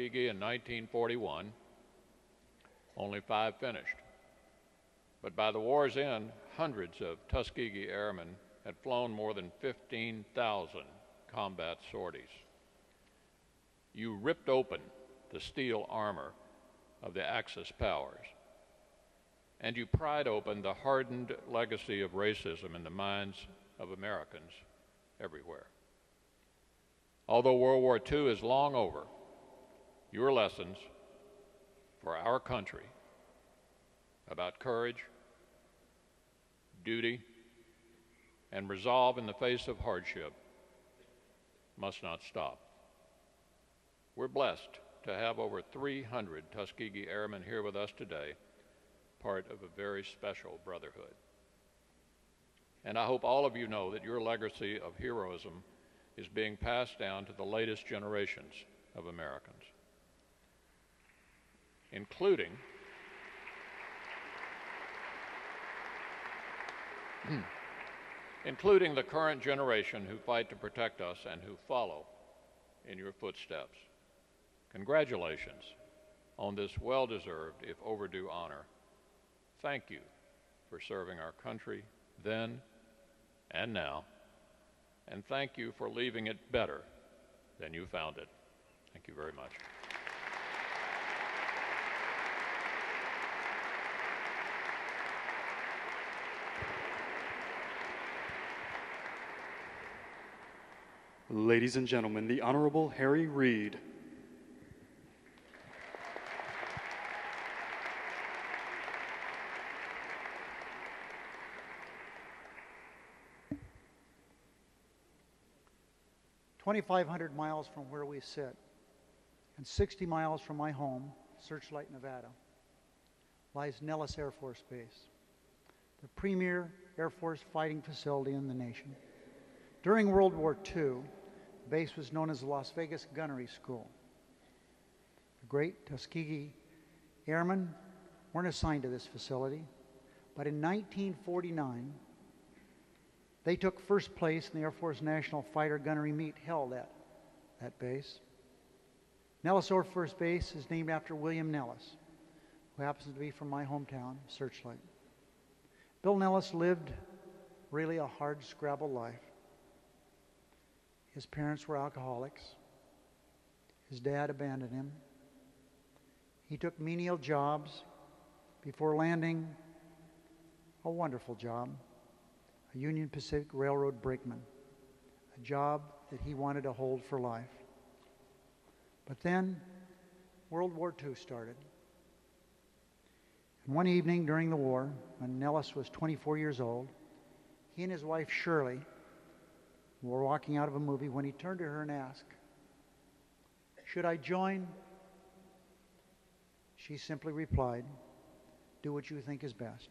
Tuskegee in 1941, only 5 finished. But by the war's end, hundreds of Tuskegee Airmen had flown more than 15,000 combat sorties. You ripped open the steel armor of the Axis powers, and you pried open the hardened legacy of racism in the minds of Americans everywhere. Although World War II is long over, your lessons for our country about courage, duty, and resolve in the face of hardship must not stop. We're blessed to have over 300 Tuskegee Airmen here with us today, part of a very special brotherhood. And I hope all of you know that your legacy of heroism is being passed down to the latest generations of Americans, including the current generation who fight to protect us and who follow in your footsteps. Congratulations on this well-deserved, if overdue, honor. Thank you for serving our country then and now, and thank you for leaving it better than you found it. Thank you very much. Ladies and gentlemen, the Honorable Harry Reid. "2,500 miles from where we sit, and 60 miles from my home, Searchlight, Nevada, lies Nellis Air Force Base, the premier Air Force fighting facility in the nation. During World War II, the base was known as the Las Vegas Gunnery School. The great Tuskegee Airmen weren't assigned to this facility, but in 1949, they took first place in the Air Force National Fighter Gunnery Meet held at that base. Nellis Air Force Base is named after William Nellis, who happens to be from my hometown, Searchlight. Bill Nellis lived really a hard scrabble life. His parents were alcoholics. His dad abandoned him. He took menial jobs before landing a wonderful job, a Union Pacific Railroad brakeman, a job that he wanted to hold for life. But then World War II started. And one evening during the war, when Nellis was 24 years old, he and his wife Shirley were walking out of a movie when he turned to her and asked, "Should I join?" She simply replied, "Do what you think is best."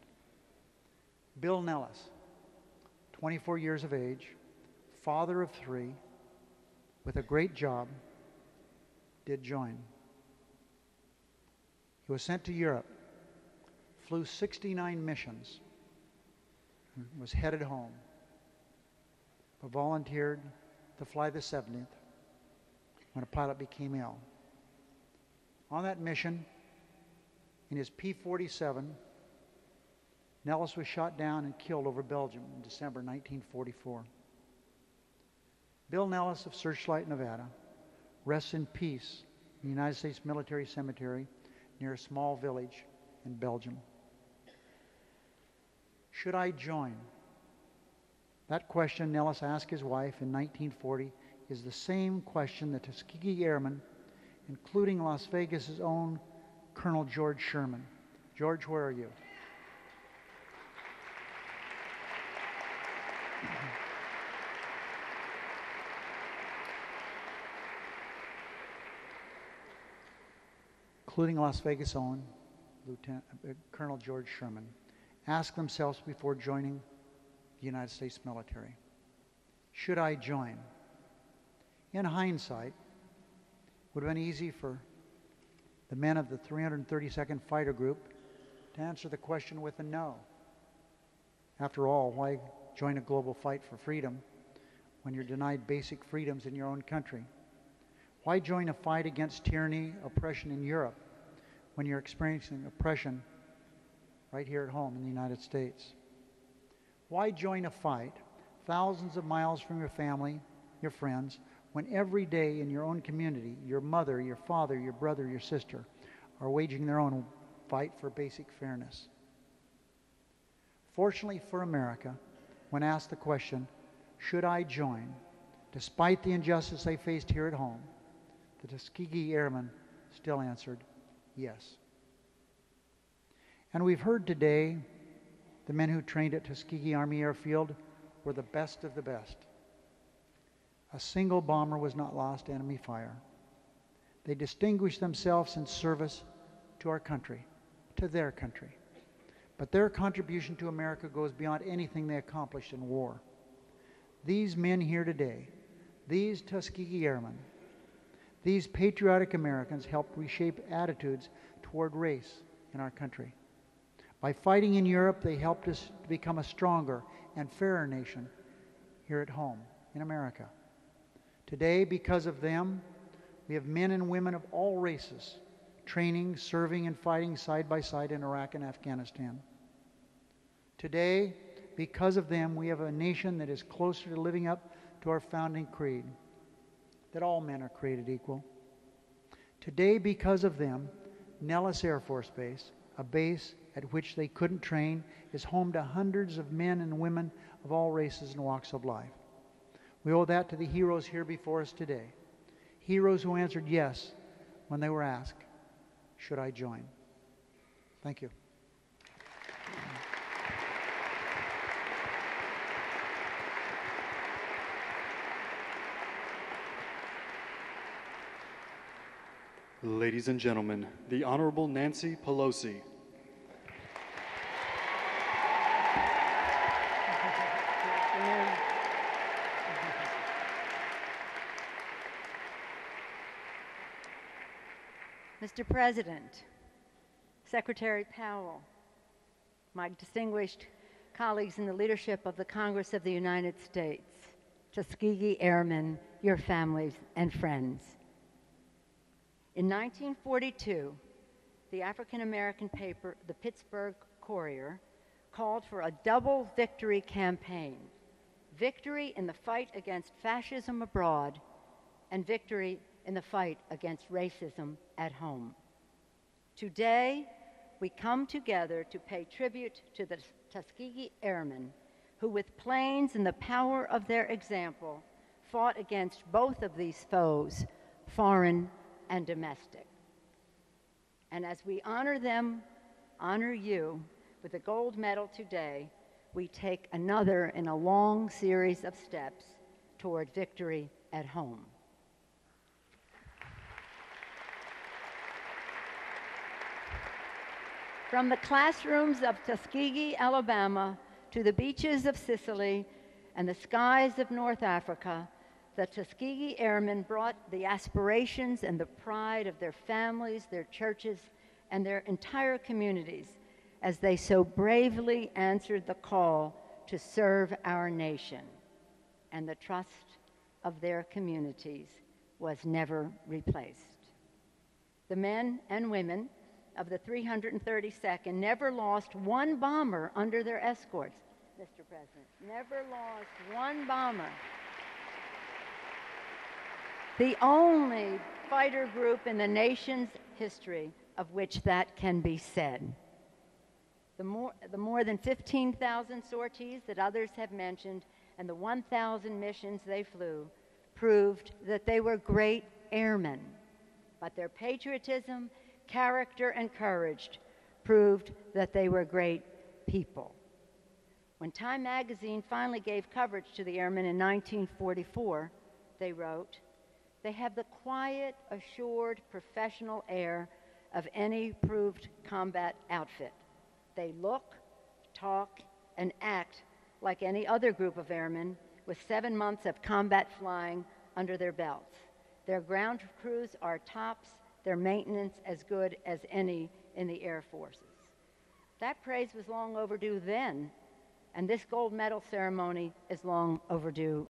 Bill Nellis, 24 years of age, father of 3, with a great job, did join. He was sent to Europe, flew 69 missions, and was headed home, but volunteered to fly the 70th when a pilot became ill. On that mission, in his P-47, Nellis was shot down and killed over Belgium in December 1944. Bill Nellis of Searchlight, Nevada, rests in peace in the United States Military Cemetery near a small village in Belgium. Should I join? That question Nellis asked his wife in 1940 is the same question the Tuskegee Airmen, including Las Vegas's own Colonel George Sherman. George, where are you? Including Las Vegas' own Colonel George Sherman, ask themselves before joining the United States military, should I join? In hindsight, it would have been easy for the men of the 332nd Fighter Group to answer the question with a no. After all, why join a global fight for freedom when you're denied basic freedoms in your own country? Why join a fight against tyranny, oppression in Europe when you're experiencing oppression right here at home in the United States? Why join a fight thousands of miles from your family, your friends, when every day in your own community, your mother, your father, your brother, your sister are waging their own fight for basic fairness? Fortunately for America, when asked the question, should I join, despite the injustice they faced here at home, the Tuskegee Airmen still answered yes. And we've heard today the men who trained at Tuskegee Army Airfield were the best of the best. A single bomber was not lost to enemy fire. They distinguished themselves in service to our country, to their country. But their contribution to America goes beyond anything they accomplished in war. These men here today, these Tuskegee Airmen, these patriotic Americans helped reshape attitudes toward race in our country. By fighting in Europe, they helped us to become a stronger and fairer nation here at home in America. Today, because of them, we have men and women of all races training, serving, and fighting side by side in Iraq and Afghanistan. Today, because of them, we have a nation that is closer to living up to our founding creed, that all men are created equal. Today, because of them, Nellis Air Force Base, a base at which they couldn't train, is home to hundreds of men and women of all races and walks of life. We owe that to the heroes here before us today. Heroes who answered yes when they were asked, should I join? Thank you. Ladies and gentlemen, the Honorable Nancy Pelosi. Mr. President, Secretary Powell, my distinguished colleagues in the leadership of the Congress of the United States, Tuskegee Airmen, your families and friends. In 1942, the African-American paper, the Pittsburgh Courier, called for a double victory campaign: victory in the fight against fascism abroad and victory in the fight against racism at home. Today, we come together to pay tribute to the Tuskegee Airmen, who with planes and the power of their example fought against both of these foes, foreign and domestic. And as we honor them, honor you, with a gold medal today, we take another in a long series of steps toward victory at home. From the classrooms of Tuskegee, Alabama, to the beaches of Sicily and the skies of North Africa, the Tuskegee Airmen brought the aspirations and the pride of their families, their churches, and their entire communities as they so bravely answered the call to serve our nation. And the trust of their communities was never replaced. The men and women of the 332nd never lost one bomber under their escorts, Mr. President. Never lost one bomber. The only fighter group in the nation's history of which that can be said. The more than 15,000 sorties that others have mentioned and the 1,000 missions they flew proved that they were great airmen, but their patriotism, character, and courage proved that they were great people. When Time magazine finally gave coverage to the airmen in 1944, they wrote, "They have the quiet, assured, professional air of any proved combat outfit. They look, talk, and act like any other group of airmen with 7 months of combat flying under their belts. Their ground crews are tops, their maintenance as good as any in the Air Forces." That praise was long overdue then, and this gold medal ceremony is long overdue